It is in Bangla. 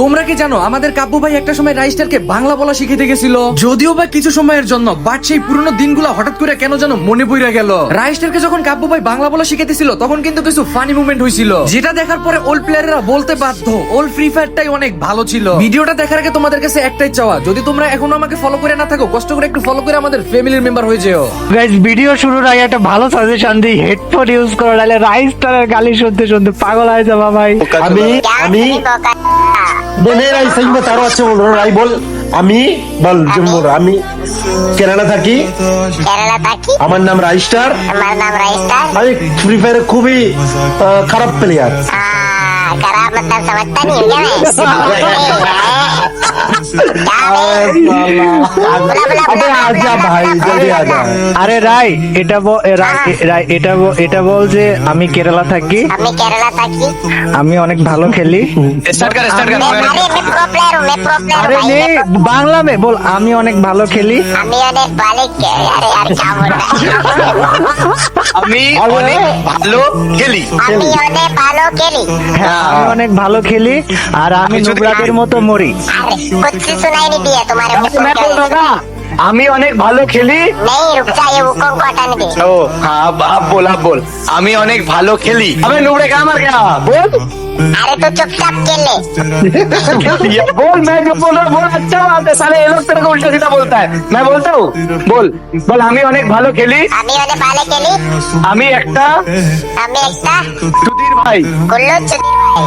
তোমরা কি জানো আমাদের কাব্য ভাই একটা সময় রাইস্টারকে বাংলা বলা শিখাতে গেছিল, যদিও বা কিছু সময়ের জন্য, বাট সেই পুরনো দিনগুলো হঠাৎ করে কেন যেন মনে পড়ে গেল। রাইস্টারকে যখন কাব্য ভাই বাংলা বলা শিখাতেছিল তখন কিন্তু কিছু ফানি মুভমেন্ট হয়েছিল, যেটা দেখার পরে ওল্ড প্লেয়াররা বলতে বাধ্য ওল্ড ফ্রি ফায়ারটাই অনেক ভালো ছিল। ভিডিওটা দেখার আগে তোমাদের কাছে একটাই চাওয়া, যদি তোমরা এখনো আমাকে ফলো করে না থাকো, কষ্ট করে একটু ফলো করে আমাদের ফ্যামিলির মেম্বার হয়ে যেও। গাইস, ভিডিও শুরুর আগে একটা ভালো সাজেশন দিই, হেডফোন ইউজ করো, নাহলে রাইস্টারের গালি শুনতে শুনতে পাগল হয়ে যাবা ভাই। আমি बोले राई सही बता रहा हूँ, अच्छे बोल रहा हूँ राई बोल। আমি বল জম্মুর, আমি কেরালা থাকি। আমার নাম রাইস্টার। আমি ফ্রি ফায়ারে খুবই খারাপ প্লেয়ার। खराब मतलब समझता नहीं हूँ क्या अबे आजा भाई, जल्दी आजा। আরে রাই, এটা বল যে আমি কেরালা থাকি, আমি অনেক ভালো খেলি। আরে নে বাংলা মে বল, আমি অনেক ভালো খেলি। আমি অনেক ভালো খেলি। হ্যাঁ, আমি অনেক ভালো খেলি আর আমি নুবরাদের মতো মরি। कुछ सुनाई नहीं दिया तुम्हारे मुंह से। আমি অনেক ভালো খেলি। नहीं रुक जा, ये हुक्म को हटाने दे। ও হ্যাঁ, बोल আমি অনেক ভালো খেলি। अबे नुबड़े का मर गया, बोल। अरे तो चुपचाप खेल ले। बोल, मैं जो बोल रहा हूँ बोल, अच्छा बात है। साले ये लोग तेरे को उल्टा सीधा बोलता है, मैं बोलता हूँ। बोल আমি অনেক ভালো খেলি। আমি অনেক ভালো খেলি। আমি একটা আমি একটা চুদির ভাই। কুল্লু চুদির ভাই।